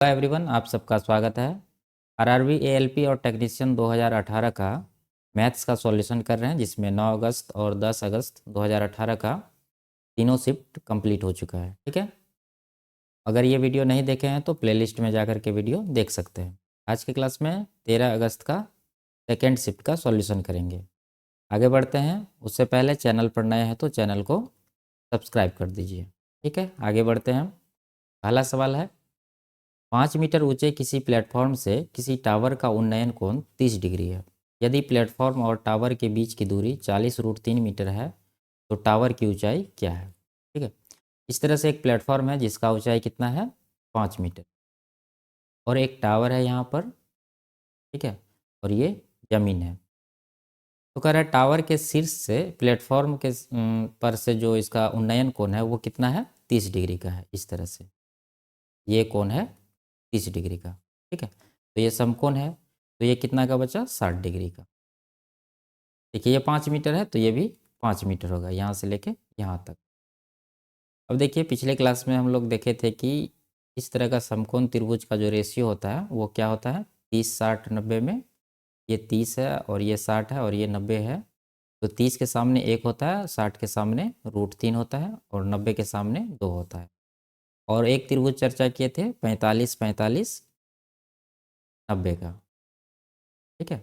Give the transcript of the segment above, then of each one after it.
Hello everyone, आप सबका स्वागत है। आरआरबी एएलपी और टेक्नीशियन 2018 का मैथ्स का सॉल्यूशन कर रहे हैं, जिसमें 9 अगस्त और 10 अगस्त 2018 का तीनों शिफ्ट कंप्लीट हो चुका है। ठीक है, अगर ये वीडियो नहीं देखे हैं तो प्लेलिस्ट में जाकर के वीडियो देख सकते हैं। आज की क्लास में 13 अगस्त का सेकेंड शिफ्ट का सॉल्यूशन करेंगे। आगे बढ़ते हैं, उससे पहले चैनल पर नए हैं तो चैनल को सब्सक्राइब कर दीजिए। ठीक है, आगे बढ़ते हैं। पहला सवाल है, 5 मीटर ऊंचे किसी प्लेटफॉर्म से किसी टावर का उन्नयन कोण 30 डिग्री है। यदि प्लेटफॉर्म और टावर के बीच की दूरी 40√3 मीटर है तो टावर की ऊंचाई क्या है। ठीक है, इस तरह से एक प्लेटफॉर्म है जिसका ऊंचाई कितना है, 5 मीटर, और एक टावर है यहाँ पर। ठीक है, और ये जमीन है। तो कह रहा है टावर के शीर्ष से प्लेटफॉर्म के पर से जो इसका उन्नयन कोण है वो कितना है, 30 डिग्री का है। इस तरह से ये कोण है 30 डिग्री का। ठीक है, तो ये समकोण है, तो ये कितना का बचा, 60 डिग्री का। देखिए ये 5 मीटर है तो ये भी 5 मीटर होगा, यहाँ से लेके यहाँ तक। अब देखिए पिछले क्लास में हम लोग देखे थे कि इस तरह का समकोण त्रिभुज का जो रेशियो होता है वो क्या होता है, 30 60 90 में। ये 30 है और ये 60 है और ये 90 है। तो 30 के सामने 1 होता है, 60 के सामने √3 होता है और 90 के सामने 2 होता है। और एक त्रिभुज चर्चा किए थे 45 45 90 का। ठीक है,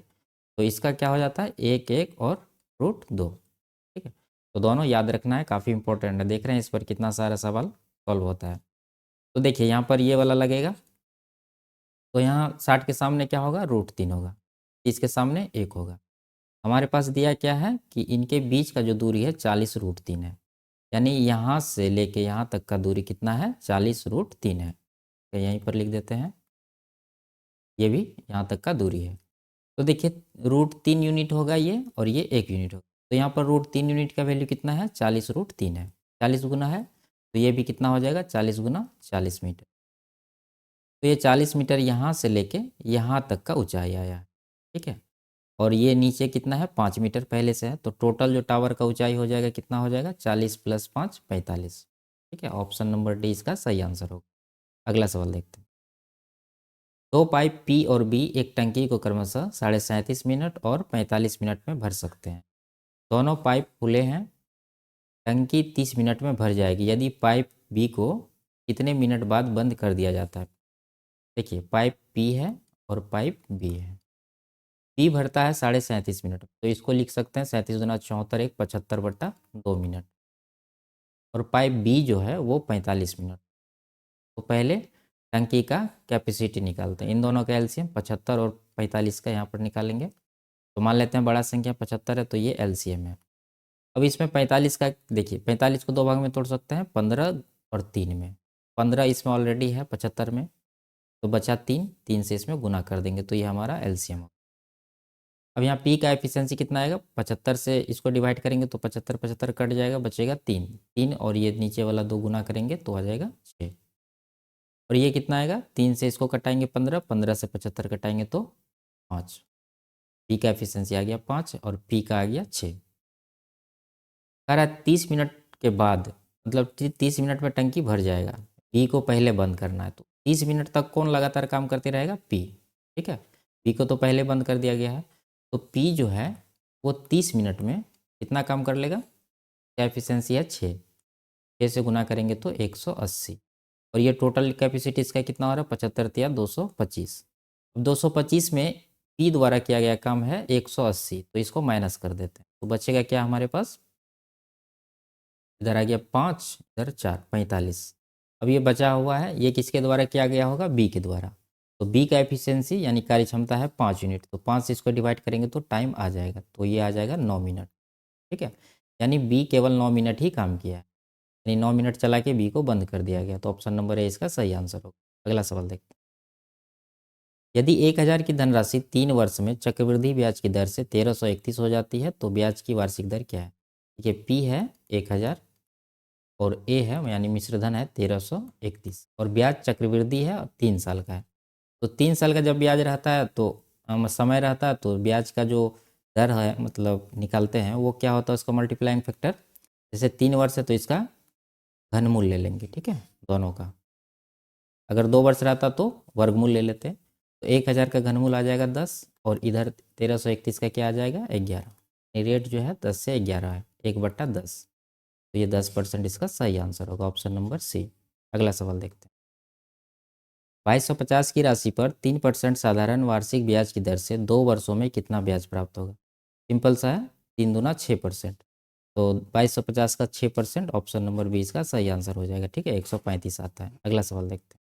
तो इसका क्या हो जाता है, 1 1 और √2। ठीक है, तो दोनों याद रखना है, काफ़ी इंपॉर्टेंट है। देख रहे हैं इस पर कितना सारा सवाल सॉल्व होता है। तो देखिए यहाँ पर ये वाला लगेगा, तो यहाँ 60 के सामने क्या होगा, √3 होगा, 30 के सामने 1 होगा। हमारे पास दिया क्या है कि इनके बीच का जो दूरी है 40√3 है, यानी यहाँ से लेके यहाँ तक का दूरी कितना है, 40√3 है। तो यहीं पर लिख देते हैं, ये भी यहाँ तक का दूरी है। तो देखिए √3 यूनिट होगा ये, और ये 1 यूनिट होगा। तो यहाँ पर √3 यूनिट का वैल्यू कितना है, 40√3 है। 40 गुना है तो ये भी कितना हो जाएगा, 40 गुना 40 मीटर। तो ये 40 मीटर यहाँ से लेके यहाँ तक का ऊंचाई आया है। ठीक है, और ये नीचे कितना है, 5 मीटर पहले से है। तो टोटल जो टावर का ऊंचाई हो जाएगा कितना हो जाएगा, 40 + 5 45। ठीक है, ऑप्शन नंबर डी इसका सही आंसर होगा। अगला सवाल देखते हैं। दो पाइप पी और बी एक टंकी को क्रमशः 37.5 मिनट और 45 मिनट में भर सकते हैं। दोनों पाइप खुले हैं, टंकी 30 मिनट में भर जाएगी यदि पाइप बी को कितने मिनट बाद बंद कर दिया जाता है। देखिए पाइप पी है और पाइप बी है। पी भरता है 37.5 मिनट, तो इसको लिख सकते हैं 37 गुना 74 1 75/2 मिनट। और पाइप बी जो है वो 45 मिनट। तो पहले टंकी का कैपेसिटी निकालते हैं, इन दोनों का एलसीएम 75 और 45 का यहाँ पर निकालेंगे। तो मान लेते हैं बड़ा संख्या 75 है तो ये एलसीएम है। अब इसमें 45 का देखिए, 45 को दो भाग में तोड़ सकते हैं, 15 और 3 में। 15 इसमें ऑलरेडी है 75 में, तो बचा 3, 3 से इसमें गुना कर देंगे तो ये हमारा एलसीएम होगा। अब यहाँ पी का एफिशिएंसी कितना आएगा, 75 से इसको डिवाइड करेंगे तो 75 75 कट जाएगा, बचेगा 3 3, और ये नीचे वाला 2 गुना करेंगे तो आ जाएगा 6। और ये कितना आएगा, 3 से इसको कटाएंगे 15, 15 से 75 कटाएंगे तो 5। पी का एफिशिएंसी आ गया 5 और पी का आ गया 6। कह रहा है 30 मिनट के बाद, मतलब 30 मिनट में टंकी भर जाएगा। पी को पहले बंद करना है, तो 30 मिनट तक कौन लगातार काम करते रहेगा, पी। ठीक है, पी को तो पहले बंद कर दिया गया है, तो पी जो है वो 30 मिनट में कितना काम कर लेगा। क्या एफिशिएंसी है, 6। 6 से गुना करेंगे तो 180। और ये टोटल कैपेसिटी इसका कितना हो रहा है, 75 या 225। अब 225 में पी द्वारा किया गया काम है 180, तो इसको माइनस कर देते हैं तो बचेगा क्या हमारे पास, इधर आ गया 5, इधर 4, 45। अब ये बचा हुआ है, ये किसके द्वारा किया गया होगा, बी के द्वारा। तो बी का एफिशिएंसी यानी कार्य क्षमता है 5 यूनिट, तो 5 से इसको डिवाइड करेंगे तो टाइम आ जाएगा, तो ये आ जाएगा 9 मिनट। ठीक है, यानी बी केवल 9 मिनट ही काम किया है, यानी 9 मिनट चला के बी को बंद कर दिया गया। तो ऑप्शन नंबर ए इसका सही आंसर होगा। अगला सवाल देखते हैं। यदि 1000 की धनराशि 3 वर्ष में चक्रवृद्धि ब्याज की दर से 1331 हो जाती है तो ब्याज की वार्षिक दर क्या है। देखिए पी है 1000 और ए है यानी मिश्रधन है 1331, और ब्याज चक्रवृद्धि है और 3 साल का है। तो 3 साल का जब ब्याज रहता है तो समय रहता है तो ब्याज का जो दर है मतलब निकालते हैं वो क्या होता है, उसका मल्टीप्लाइंग फैक्टर। जैसे 3 वर्ष है तो इसका घनमूल ले लेंगे, ठीक है, दोनों का। अगर 2 वर्ष रहता तो वर्गमूल ले लेते। तो 1000 का घनमूल आ जाएगा 10 और इधर 1331 का क्या आ जाएगा 11। रेट जो है 10 से 11 है, 1/10। तो ये 10% इसका सही आंसर होगा, ऑप्शन नंबर सी। अगला सवाल देखते हैं। 2250 की राशि पर 3% साधारण वार्षिक ब्याज की दर से 2 वर्षों में कितना ब्याज प्राप्त होगा? सिंपल सा है, 3 दूना 6%। तो 2250 का 6% ऑप्शन नंबर 20 का सही आंसर हो जाएगा। ठीक है, 135 आता है। अगला सवाल देखते हैं।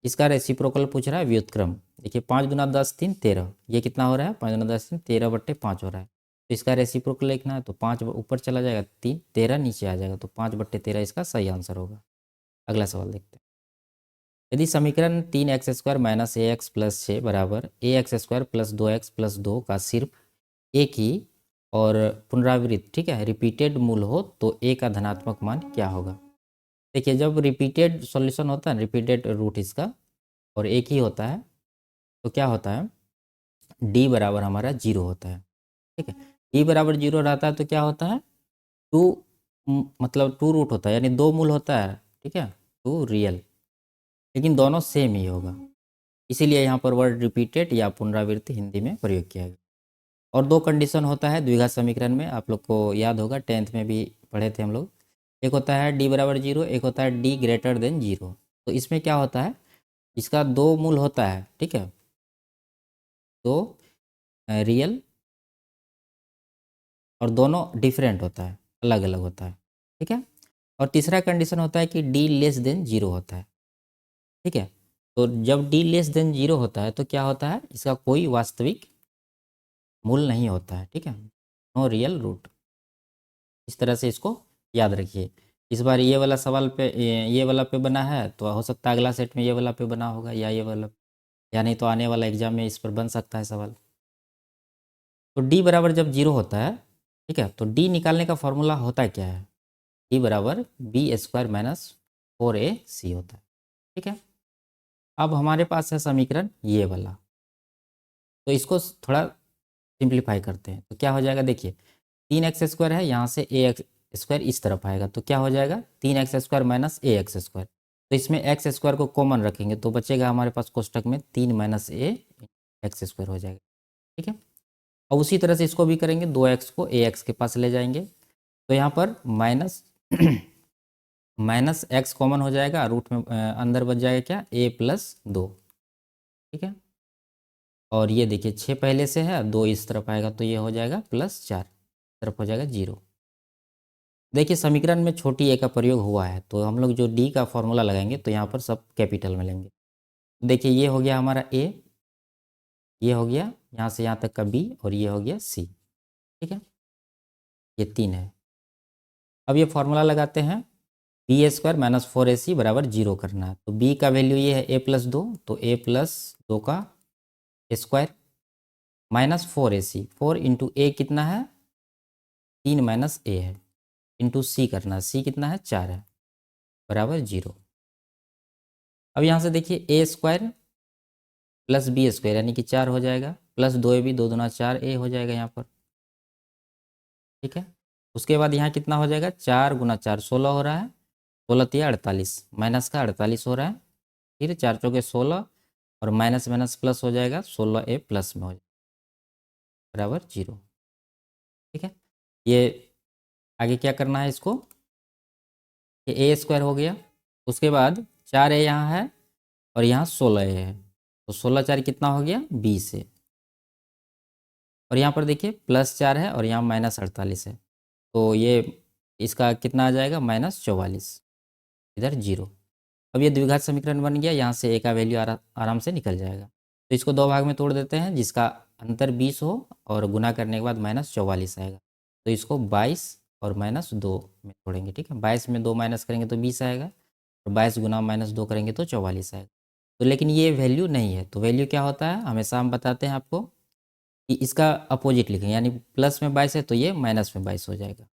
इसका रेसिप्रोकल पूछ रहा है, व्युत्क्रम। देखिए 5 दूना 10 3 13, ये कितना हो रहा है 5 दूना 10 3 13/5 हो रहा है। तो इसका रेसिप्रोकल लिखना है तो 5 ऊपर चला जाएगा, 3 13 नीचे आ जाएगा, तो 5/13 इसका सही आंसर होगा। अगला सवाल देखते हैं। यदि समीकरण 3x² माइनस ए एक्स प्लस 6 बराबर ax² प्लस 2x प्लस 2 का सिर्फ एक ही और पुनरावृत्त, ठीक है, रिपीटेड मूल हो तो a का धनात्मक मान क्या होगा? देखिए जब रिपीटेड सॉल्यूशन होता है, रिपीटेड रूट इसका और एक ही होता है, तो क्या होता है d बराबर हमारा 0 होता है। ठीक है, d बराबर 0 रहता है तो क्या होता है, टू मतलब टू रूट होता है, यानी दो मूल होता है। ठीक है, टू रियल, लेकिन दोनों सेम ही होगा, इसीलिए यहाँ पर वर्ड रिपीटेड या पुनरावृत्ति हिंदी में प्रयोग किया गया। और दो कंडीशन होता है द्विघात समीकरण में, आप लोग को याद होगा 10th में भी पढ़े थे हम लोग। एक होता है d बराबर 0, एक होता है d ग्रेटर देन 0। तो इसमें क्या होता है, इसका दो मूल होता है, ठीक है, तो रियल, और दोनों डिफरेंट होता है, अलग अलग होता है। ठीक है, और तीसरा कंडीशन होता है कि d लेस देन 0 होता है। ठीक है, तो जब d लेस देन 0 होता है तो क्या होता है, इसका कोई वास्तविक मूल नहीं होता है। ठीक है, नो रियल रूट। इस तरह से इसको याद रखिए। इस बार ये वाला सवाल पे ये वाला पे बना है, तो हो सकता है अगला सेट में ये वाला पे बना होगा, या ये वाला, या नहीं तो आने वाला एग्जाम में इस पर बन सकता है सवाल। तो d बराबर जब 0 होता है, ठीक है, तो d निकालने का फॉर्मूला होता क्या है, d बराबर b² माइनस 4ac होता है। ठीक है, अब हमारे पास है समीकरण ये वाला, तो इसको थोड़ा सिंप्लीफाई करते हैं तो क्या हो जाएगा। देखिए 3x² है, यहाँ से a² इस तरफ आएगा, तो क्या हो जाएगा 3x² माइनस ax²। तो इसमें x² को कॉमन रखेंगे तो बचेगा हमारे पास कोष्टक में 3 माइनस a x² हो जाएगा। ठीक है, और उसी तरह से इसको भी करेंगे, 2x को ax के पास ले जाएंगे, तो यहाँ पर माइनस माइनस एक्स कॉमन हो जाएगा, रूट में अंदर बच जाएगा क्या a+2। ठीक है, और ये देखिए 6 पहले से है, 2 इस तरफ आएगा तो ये हो जाएगा +4, तरफ हो जाएगा 0। देखिए समीकरण में छोटी ए का प्रयोग हुआ है, तो हम लोग जो डी का फॉर्मूला लगाएंगे तो यहाँ पर सब कैपिटल में लेंगे। देखिए ये हो गया हमारा ए, ये हो गया यहाँ से यहाँ तक का बी, और ये हो गया सी। ठीक है, ये 3 है। अब ये फॉर्मूला लगाते हैं, b² माइनस 4ac बराबर 0 करना है। तो b का वैल्यू ये है a+2, तो a+2 का स्क्वायर माइनस 4ac, 4 इंटू ए कितना है 3 माइनस ए है, इंटू सी करना है, सी कितना है 4 है, बराबर 0। अब यहाँ से देखिए a² प्लस b² यानी कि 4 हो जाएगा, प्लस 2ab, 2 दूना 4a हो जाएगा यहाँ पर। ठीक है, उसके बाद यहाँ कितना हो जाएगा 4 गुना 4 16 हो रहा है, 16 तिया 48, माइनस का 48 हो रहा है, फिर 4 चौके 16, और माइनस माइनस प्लस हो जाएगा, 16a प्लस में हो जाएगा, बराबर 0। ठीक है, ये आगे क्या करना है इसको, ये a² हो गया, उसके बाद 4a यहाँ है और यहाँ 16a है, तो 16 4 कितना हो गया 20 है, और यहाँ पर देखिए +4 है और यहाँ -48 है, तो ये इसका कितना आ जाएगा -44, इधर 0। अब ये द्विघात समीकरण बन गया, यहाँ से a का वैल्यू आराम से निकल जाएगा। तो इसको दो भाग में तोड़ देते हैं, जिसका अंतर 20 हो और गुना करने के बाद -44 आएगा, तो इसको 22 और -2 में तोड़ेंगे। ठीक है, 22 में 2 माइनस करेंगे तो 20 आएगा, और 22 गुना -2 करेंगे तो 44 आएगा। तो लेकिन ये वैल्यू नहीं है, तो वैल्यू क्या होता है, हमेशा हम बताते हैं आपको कि इसका अपोजिट लिखें, यानी प्लस में 22 है तो ये माइनस में 22 हो जाएगा,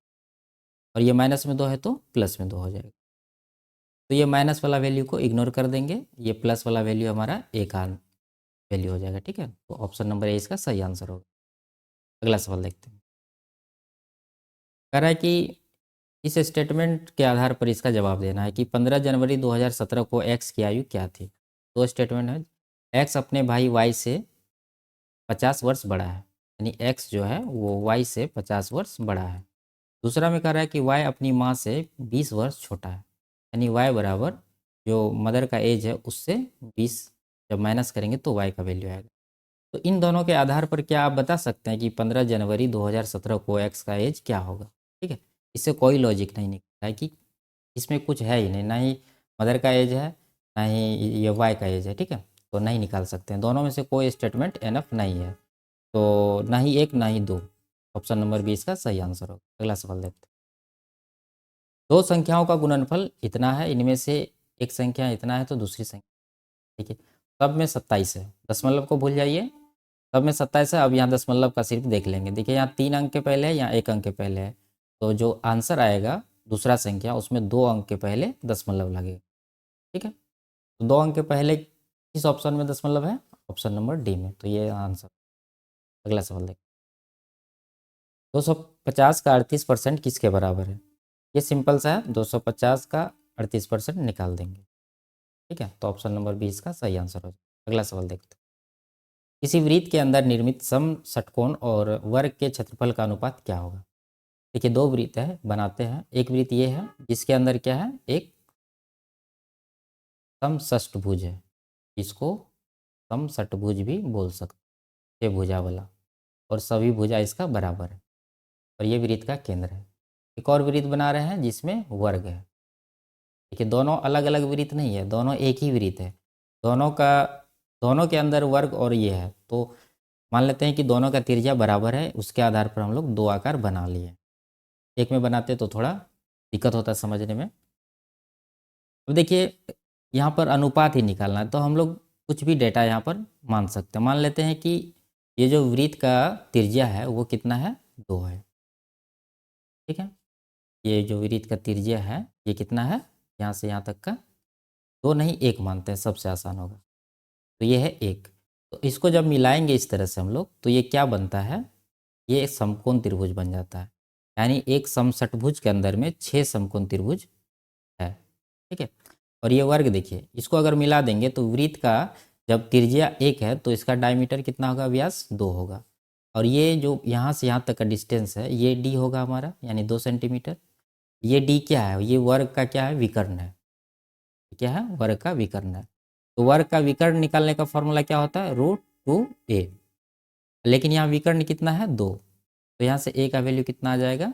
और ये माइनस में 2 है तो प्लस में 2 हो जाएगा। तो ये माइनस वाला वैल्यू को इग्नोर कर देंगे, ये प्लस वाला वैल्यू हमारा ए का वैल्यू हो जाएगा। ठीक है, तो ऑप्शन नंबर ए इसका सही आंसर होगा। अगला सवाल देखते हैं। कह रहा है कि इस स्टेटमेंट के आधार पर इसका जवाब देना है कि 15 जनवरी 2017 को एक्स की आयु क्या थी। दो स्टेटमेंट है, एक्स अपने भाई वाई से 50 वर्ष बड़ा है, यानी एक्स जो है वो वाई से 50 वर्ष बड़ा है। दूसरा में कह रहा है कि वाई अपनी माँ से 20 वर्ष छोटा है, यानी वाई बराबर जो मदर का एज है उससे 20 जब माइनस करेंगे तो वाई का वैल्यू आएगा। तो इन दोनों के आधार पर क्या आप बता सकते हैं कि 15 जनवरी 2017 को एक्स का एज क्या होगा। ठीक है, इससे कोई लॉजिक नहीं निकलता है कि इसमें कुछ है ही नहीं, ना ही मदर का एज है ना ही ये वाई का एज है। ठीक है, तो नहीं निकाल सकते हैं, दोनों में से कोई स्टेटमेंट एनफ नहीं है। तो ना ही एक ना ही दो, ऑप्शन नंबर 20 का सही आंसर होगा। अगला सवाल देखते हैं। दो संख्याओं का गुणनफल इतना है, इनमें से एक संख्या इतना है तो दूसरी संख्या, ठीक है, सब में 27 है, दशमलव को भूल जाइए, सब में 27 है। अब यहाँ दशमलव का सिर्फ देख लेंगे, देखिए यहाँ 3 अंक के पहले है, यहाँ 1 अंक के पहले है, तो जो आंसर आएगा दूसरा संख्या उसमें 2 अंक के पहले दशमलव लगेगा। ठीक है, तो 2 अंक के पहले किस ऑप्शन में दशमलव है, ऑप्शन नंबर डी में, तो ये आंसर। अगला सवाल देखिए, 250 का 38% किसके बराबर है। ये सिंपल सा है, 250 का 38% निकाल देंगे। ठीक है, तो ऑप्शन नंबर 20 का सही आंसर हो जाएगा। अगला सवाल देखते हैं, किसी वृत्त के अंदर निर्मित सम षटकोण और वर्ग के क्षेत्रफल का अनुपात क्या होगा। देखिए दो वृत्त है, बनाते हैं, एक वृत्त ये है जिसके अंदर क्या है, एक समषष्टभुज है, इसको समषटभुज भी बोल सकते हैं, भुजा वाला, और सभी भुजा इसका बराबर है, और ये वृत्त का केंद्र है। एक और वृत्त बना रहे हैं जिसमें वर्ग है। देखिए दोनों अलग अलग वृत्त नहीं है, दोनों एक ही वृत्त है, दोनों के अंदर वर्ग और ये है, तो मान लेते हैं कि दोनों का त्रिज्या बराबर है, उसके आधार पर हम लोग दो आकार बना लिए। एक में बनाते तो थोड़ा दिक्कत होता है समझने में। अब देखिए यहाँ पर अनुपात ही निकालना है, तो हम लोग कुछ भी डेटा यहाँ पर मान सकते हैं। मान लेते हैं कि ये जो वृत्त का त्रिज्या है वो कितना है, 2 है। ठीक है, ये जो वृत्त का त्रिज्या है ये कितना है, यहाँ से यहाँ तक का 2 नहीं 1 मानते हैं, सबसे आसान होगा, तो ये है 1। तो इसको जब मिलाएंगे इस तरह से हम लोग, तो ये क्या बनता है, ये एक समकोण त्रिभुज बन जाता है, यानी एक समषटभुज के अंदर में 6 समकोण त्रिभुज है। ठीक है, और ये वर्ग देखिए, इसको अगर मिला देंगे तो वृत्त का जब त्रिज्या 1 है तो इसका डायमीटर कितना होगा, व्यास 2 होगा, और ये जो यहाँ से यहाँ तक का डिस्टेंस है ये डी होगा हमारा, यानी 2 सेंटीमीटर। ये डी क्या है, ये वर्ग का क्या है, विकर्ण है। क्या है, वर्ग का विकर्ण है। तो वर्ग का विकर्ण निकालने का फॉर्मूला क्या होता है, √2a, लेकिन यहाँ विकर्ण कितना है, 2, तो यहाँ से a का वैल्यू कितना आ जाएगा,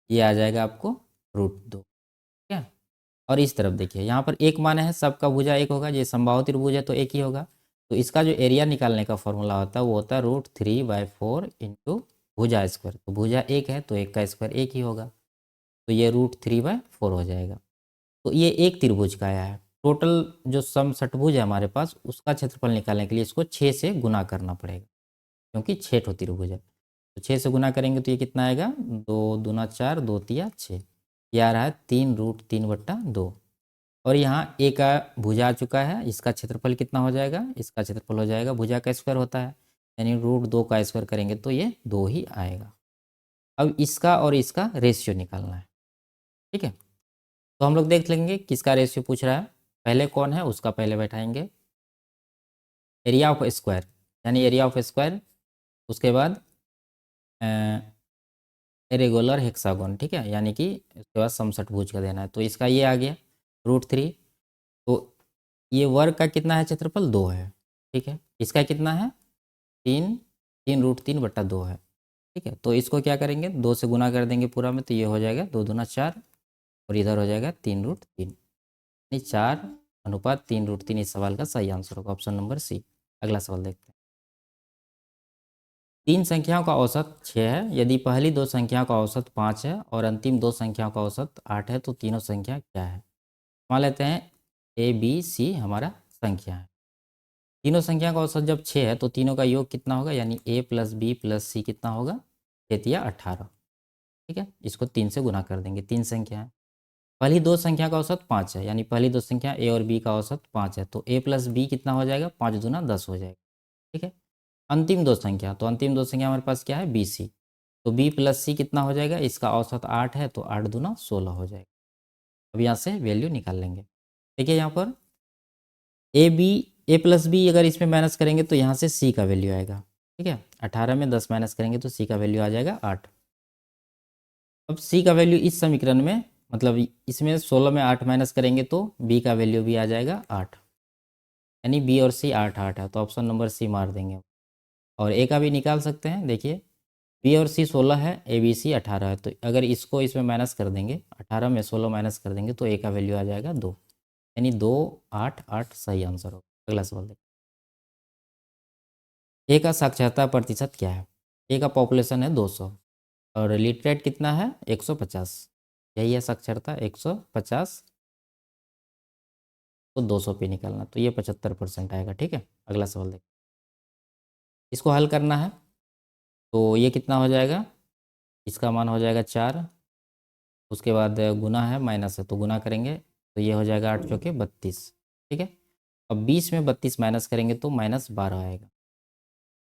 ये आ जाएगा आपको √2। ठीक है, और इस तरफ देखिए यहाँ पर एक मान है, सबका भुजा एक होगा, ये समबाहु त्रिभुज है तो एक ही होगा, तो इसका जो एरिया निकालने का फॉर्मूला होता है वो होता है √3/4 इंटू भुजा स्क्वायर, तो भुजा एक है तो एक का स्क्वायर एक ही होगा, तो ये √3/4 हो जाएगा। तो ये एक त्रिभुज का आया है, टोटल जो समषटभुज है हमारे पास उसका क्षेत्रफल निकालने के लिए इसको 6 से गुना करना पड़ेगा, क्योंकि 6 ठो त्रिभुज है, तो 6 से गुना करेंगे तो ये कितना आएगा, 2 दूना 4, 2 तिया 6, ये आ रहा है 3√3/2। और यहाँ ए का भुजा आ चुका है, इसका क्षेत्रफल कितना हो जाएगा, इसका क्षेत्रफल हो जाएगा, भुजा का स्क्वायर होता है, यानी √2 का स्क्वायर करेंगे तो ये 2 ही आएगा। अब इसका और इसका रेशियो निकालना है। ठीक है, तो हम लोग देख लेंगे किसका रेशियो पूछ रहा है, पहले कौन है उसका पहले बैठाएंगे, एरिया ऑफ स्क्वायर, यानी एरिया ऑफ स्क्वायर, उसके बाद रेगुलर हेक्सागोन। ठीक है, यानी कि उसके बाद समषटभुज का देना है, तो इसका ये आ गया √3, तो ये वर्ग का कितना है, क्षेत्रफल 2 है। ठीक है, इसका कितना है, 3√3/2 है। ठीक है, तो इसको क्या करेंगे, 2 से गुना कर देंगे पूरा में, तो ये हो जाएगा 2 दूना 4, और इधर हो जाएगा 3√3, नहीं 4/3√3, इस सवाल का सही आंसर होगा ऑप्शन नंबर सी। अगला सवाल देखते हैं, तीन संख्याओं का औसत 6 है, यदि पहली दो संख्याओं का औसत 5 है और अंतिम दो संख्याओं का औसत 8 है तो तीनों संख्या क्या है। मान लेते हैं ए बी सी हमारा संख्या है, तीनों संख्या का औसत जब 6 है तो तीनों का योग कितना होगा, यानी a + b + c कितना होगा, 18। ठीक है, इसको 3 से गुना कर देंगे, तीन संख्या है, पहली दो संख्या का औसत 5 है, यानी पहली दो संख्या a और b का औसत 5 है, तो a + b कितना हो जाएगा, 5 दूना 10 हो जाएगा। ठीक है, अंतिम दो संख्या, तो अंतिम दो संख्या हमारे पास क्या है, bc, तो बी प्लस सी कितना हो जाएगा, इसका औसत 8 है तो 8 दूना 16 हो जाएगा। अब यहाँ से वैल्यू निकाल लेंगे। देखिए यहाँ पर ए प्लस बी अगर इसमें माइनस करेंगे तो यहाँ से सी का वैल्यू आएगा। ठीक है, 18 में 10 माइनस करेंगे तो सी का वैल्यू आ जाएगा 8। अब सी का वैल्यू इस समीकरण में, मतलब इसमें 16 में 8 माइनस करेंगे तो बी का वैल्यू भी आ जाएगा 8, यानी बी और सी 8 8 है, तो ऑप्शन नंबर सी मार देंगे। और ए का भी निकाल सकते हैं। देखिए बी और सी 16 है, ए बी सी 18 है, तो अगर इसको इसमें माइनस कर देंगे, 18 में 16 माइनस कर देंगे तो ए का वैल्यू आ जाएगा 2, यानी 2 8 8 सही आंसर होगा। अगला सवाल देखिए, ए का साक्षरता प्रतिशत क्या है। ए का पॉपुलेशन है 200 और लिटरेट कितना है 150, यही है साक्षरता 150, तो 200 पे निकालना, तो ये 75% आएगा। ठीक है, अगला सवाल देखिए, इसको हल करना है तो ये कितना हो जाएगा, इसका मान हो जाएगा 4, उसके बाद गुना है माइनस है तो गुना करेंगे तो ये हो जाएगा 8 चौके 32। ठीक है, अब 20 में 32 माइनस करेंगे तो -12 आएगा।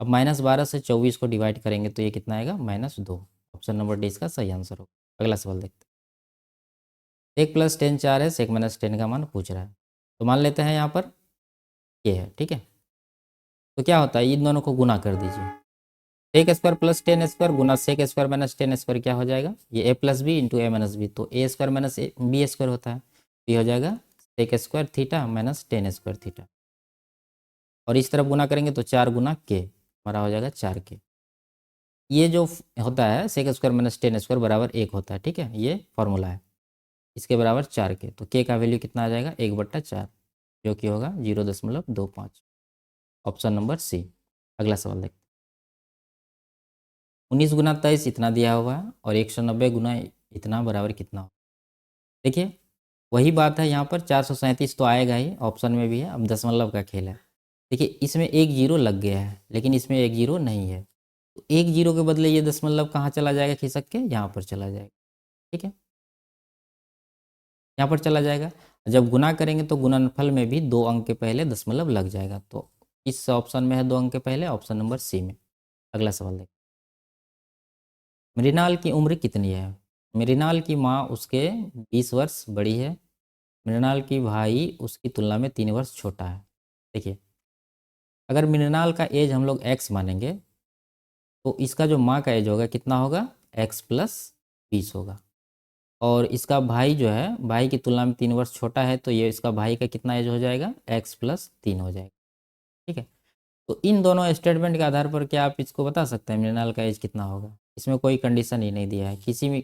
अब -12 से 24 को डिवाइड करेंगे तो ये कितना आएगा -2। ऑप्शन नंबर डी इसका सही आंसर होगा। अगला सवाल देखते हैं, 1 + 10 4 है, 1 - 10 का मान पूछ रहा है, तो मान लेते हैं यहाँ पर ये है। ठीक है, तो क्या होता है, इन दोनों को गुना कर दीजिए, सेक स्क्वायर प्लस 10 स्क्वायर गुना सेक स्क्वायर माइनस 10 स्क्वायर क्या हो जाएगा, ये A plus B into A minus B, तो A square minus B square होता है, तो ये हो जाएगा sec square theta minus 10 square theta, और इस तरफ गुना करेंगे तो 4 गुना के हमारा हो जाएगा 4 के। ये जो होता है सेक स्क्वायर माइनस 10 स्क्वायर बराबर 1 होता है। ठीक है, ये फॉर्मूला है, इसके बराबर 4 के, तो के का वैल्यू कितना आ जाएगा 1/4, जो कि होगा 0.25। Option number C. अगला सवाल देखते हैं, 19 गुना 23 इतना दिया हुआ है और 190 गुना इतना बराबर कितना होगा। देखिए वही बात है, यहाँ पर 437 तो आएगा ही, ऑप्शन में भी है, अब दशमलव का खेल है। देखिए इसमें एक जीरो लग गया है लेकिन इसमें एक जीरो नहीं है, तो एक जीरो के बदले ये दशमलव कहाँ चला जाएगा खिसक के, यहाँ पर चला जाएगा। ठीक है, यहाँ पर चला जाएगा। जब गुना करेंगे तो गुणनफल में भी 2 अंक के पहले दशमलव लग जाएगा, तो इस ऑप्शन में है 2 अंक के पहले, ऑप्शन नंबर सी में। अगला सवाल देखिए, मृणाल की उम्र कितनी है। मृणाल की माँ उसके 20 वर्ष बड़ी है, मृणाल की भाई उसकी तुलना में 3 वर्ष छोटा है। देखिए अगर मृणाल का एज हम लोग एक्स मानेंगे तो इसका जो माँ का एज होगा कितना होगा, एक्स प्लस 20 होगा, और इसका भाई जो है भाई की तुलना में 3 वर्ष छोटा है, तो ये इसका भाई का कितना एज हो जाएगा, एक्स प्लस 3 हो जाएगा। ठीक है, तो इन दोनों स्टेटमेंट के आधार पर क्या आप इसको बता सकते हैं मृणाल का एज कितना होगा। इसमें कोई कंडीशन ही नहीं दिया है, किसी भी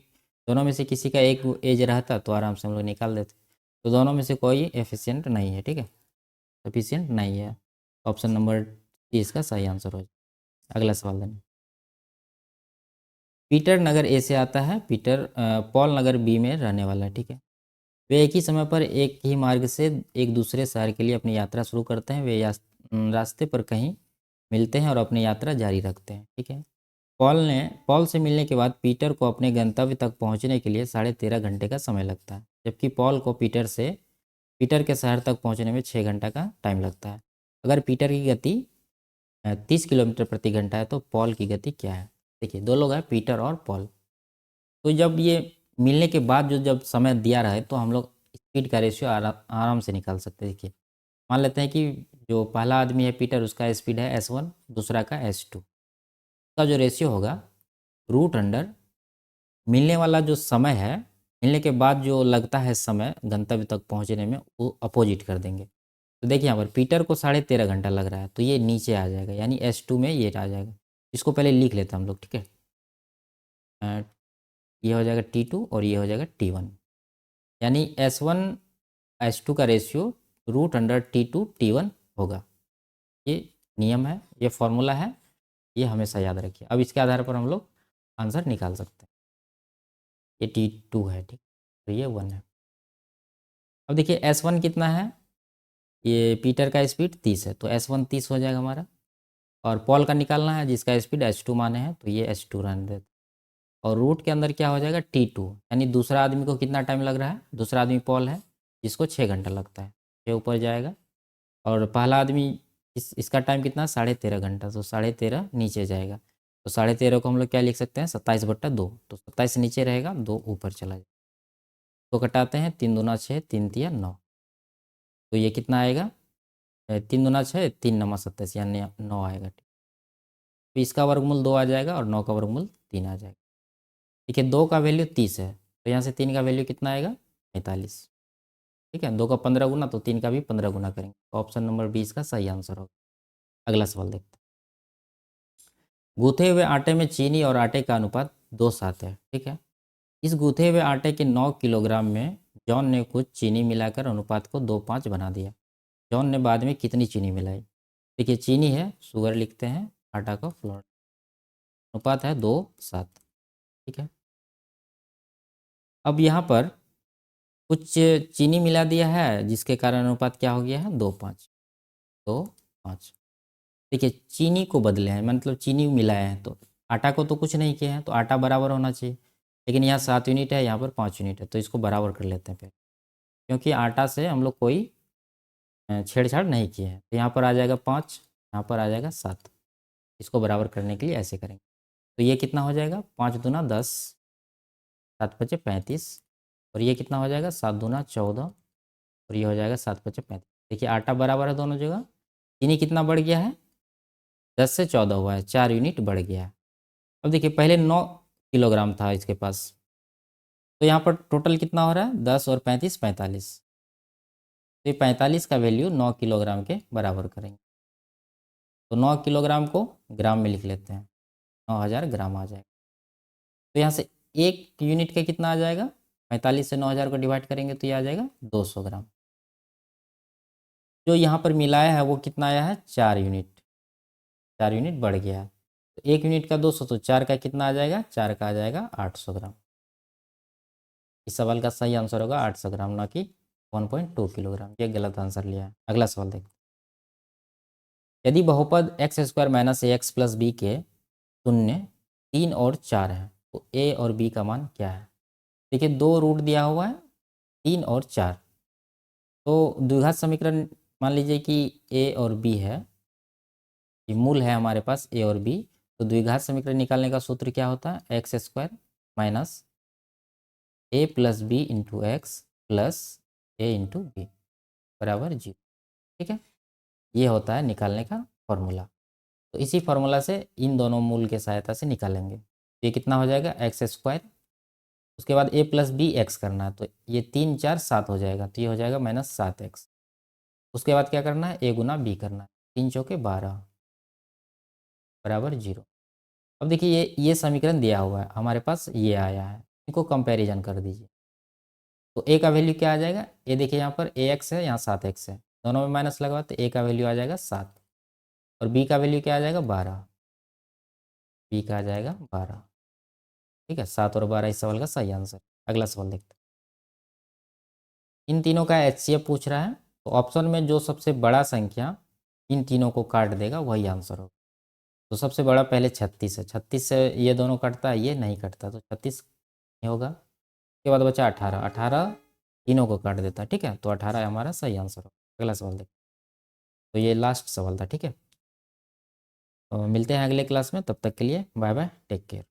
दोनों में से किसी का एक एज रहता तो आराम से हम लोग निकाल देते, तो दोनों में से कोई एफिशिएंट नहीं है। ठीक है, सफिशिएंट नहीं है, ऑप्शन नंबर डी इसका सही आंसर हो जाए। अगला सवाल देना, पीटर नगर ए से आता है, पीटर पॉल नगर बी में रहने वाला है। ठीक है, वे एक ही समय पर एक ही मार्ग से एक दूसरे शहर के लिए अपनी यात्रा शुरू करते हैं, वे रास्ते पर कहीं मिलते हैं और अपनी यात्रा जारी रखते हैं। ठीक है, पॉल से मिलने के बाद पीटर को अपने गंतव्य तक पहुंचने के लिए 13.5 घंटे का समय लगता है, जबकि पॉल को पीटर के शहर तक पहुंचने में 6 घंटा का टाइम लगता है। अगर पीटर की गति 30 किलोमीटर प्रति घंटा है तो पॉल की गति क्या है। देखिए दो लोग हैं पीटर और पॉल, तो जब ये मिलने के बाद जो जब समय दिया रहे तो हम लोग स्पीड का रेशियो आराम से निकाल सकते हैं। देखिए मान लेते हैं कि जो पहला आदमी है पीटर, उसका स्पीड है S1, दूसरा का S2, का जो रेशियो होगा रूट अंडर मिलने वाला जो समय है, मिलने के बाद जो लगता है समय गंतव्य तक पहुंचने में, वो अपोजिट कर देंगे। तो देखिए यहाँ पर पीटर को 13.5 घंटा लग रहा है तो ये नीचे आ जाएगा, यानी S2 में ये आ जाएगा। इसको पहले लिख लेते हैं हम लोग। ठीक है, ये हो जाएगा T2 और ये हो जाएगा T1, यानी S1 S2 का ratio root under T2 T1 होगा। ये नियम है, ये फॉर्मूला है, ये हमेशा याद रखिए। अब इसके आधार पर हम लोग आंसर निकाल सकते हैं। ये T2 है, ठीक, तो ये 1 है। अब देखिए S1 कितना है, ये पीटर का स्पीड 30 है तो S1 30 हो जाएगा हमारा, और पॉल का निकालना है जिसका स्पीड S2 माने हैं तो ये S2 रहने देते, और रूट के अंदर क्या हो जाएगा T2, यानी दूसरा आदमी को कितना टाइम लग रहा है, दूसरा आदमी पॉल है जिसको 6 घंटा लगता है, 6 ऊपर जाएगा, और पहला आदमी इसका टाइम कितना 13.5 घंटा, तो 13.5 नीचे जाएगा, तो 13.5 को हम लोग क्या लिख सकते हैं, 27/2। तो 27 नीचे रहेगा, 2 ऊपर चला जाए। तो कटाते हैं, 3 दूना 6, 3 तिया 9। तो ये कितना आएगा, 3 दूना 6, 3 नमा 27, यानी 9 आएगा। तो इसका वर्गमूल 2 आ जाएगा और 9 का वर्गमूल 3 आ जाएगा। ठीक है, 2 का वैल्यू 30 है, तो यहाँ से 3 का वैल्यू कितना आएगा, 45। ठीक है, 2 का 15 गुना, तो 3 का भी 15 गुना करेंगे। तो ऑप्शन नंबर 20 का सही आंसर होगा। अगला सवाल देखते हैं। गूथे हुए आटे में चीनी और आटे का अनुपात 2:7 है। ठीक है, इस गूथे हुए आटे के 9 किलोग्राम में जॉन ने कुछ चीनी मिलाकर अनुपात को 2:5 बना दिया। जॉन ने बाद में कितनी चीनी मिलाई। देखिए, चीनी है, शुगर लिखते हैं, आटा का फ्लोर, अनुपात है 2:7। ठीक है, अब यहाँ पर कुछ चीनी मिला दिया है, जिसके कारण अनुपात क्या हो गया है, 2:5। 2:5। देखिए, चीनी को बदले हैं, मतलब चीनी मिलाए हैं, तो आटा को तो कुछ नहीं किए हैं, तो आटा बराबर होना चाहिए। लेकिन यहाँ 7 यूनिट है, यहाँ पर 5 यूनिट है, तो इसको बराबर कर लेते हैं फिर, क्योंकि आटा से हम लोग कोई छेड़छाड़ नहीं किए हैं। तो यहाँ पर आ जाएगा 5, यहाँ पर आ जाएगा 7। इसको बराबर करने के लिए ऐसे करेंगे। तो ये कितना हो जाएगा, 5 दूना 10, 7×5 35, और ये कितना हो जाएगा, 7 दूना 14, और ये हो जाएगा 7×5 35। देखिए, आटा बराबर है दोनों जगह। चीनी कितना बढ़ गया है, 10 से 14 हुआ है, 4 यूनिट बढ़ गया है। अब देखिए, पहले 9 किलोग्राम था इसके पास, तो यहाँ पर टोटल कितना हो रहा है, 10 और 35 45। तो ये 45 का वैल्यू 9 किलोग्राम के बराबर करेंगे। तो 9 किलोग्राम को ग्राम में लिख लेते हैं, 9000 ग्राम आ जाएगा। तो यहाँ से 1 यूनिट का कितना आ जाएगा, 45 से 9000 को डिवाइड करेंगे तो ये आ जाएगा 200 ग्राम। जो यहाँ पर मिलाया है वो कितना आया है, 4 यूनिट, 4 यूनिट बढ़ गया है। तो 1 यूनिट का 200, तो 4 का कितना आ जाएगा, 4 का आ जाएगा 800 ग्राम। इस सवाल का सही आंसर होगा 800 ग्राम, ना कि 1.2 किलोग्राम। ये गलत आंसर लिया है। अगला सवाल देखते हैं। यदि बहुपद एक्स स्क्वायर माइनस ए एक्स प्लस बी के शून्य 3 और 4 हैं, तो ए और बी का मान क्या है। देखिए, 2 रूट दिया हुआ है, 3 और 4। तो द्विघात समीकरण मान लीजिए कि ए और बी है, ये मूल है हमारे पास ए और बी। तो द्विघात समीकरण निकालने का सूत्र क्या होता है, X square minus A plus B into X plus A into B बराबर 0। ठीक है, ये होता है निकालने का फॉर्मूला। तो इसी फार्मूला से इन दोनों मूल के सहायता से निकालेंगे। ये कितना हो जाएगा, एक्स स्क्वायर, उसके बाद ए प्लस बी एक्स करना है, तो ये 3 4 7 हो जाएगा, तो ये हो जाएगा -7x। उसके बाद क्या करना है, ए गुना बी करना है, 3 चौके 12 बराबर 0। अब देखिए, ये समीकरण दिया हुआ है हमारे पास, ये आया है, इनको कंपैरिजन कर दीजिए। तो ए का वैल्यू क्या आ जाएगा, ए देखिए यहाँ पर ए एक्स है, यहाँ 7x है, दोनों में माइनस लगा, तो ए का वैल्यू आ जाएगा 7, और बी का वैल्यू क्या आ जाएगा 12, बी का आ जाएगा 12। ठीक है, 7 और 12 इस सवाल का सही आंसर। अगला सवाल देखते हैं। इन तीनों का एचसीएफ पूछ रहा है, तो ऑप्शन में जो सबसे बड़ा संख्या इन तीनों को काट देगा वही आंसर होगा। तो सबसे बड़ा पहले 36 है, 36 से ये दोनों कटता है, ये नहीं कटता, तो 36 नहीं होगा। उसके बाद बचा 18, 18 तीनों को काट देता है। ठीक है, तो 18 हमारा सही आंसर होगा। अगला सवाल देखते हैं। तो ये लास्ट सवाल था। ठीक है, तो मिलते हैं अगले क्लास में, तब तक के लिए बाय बाय, टेक केयर।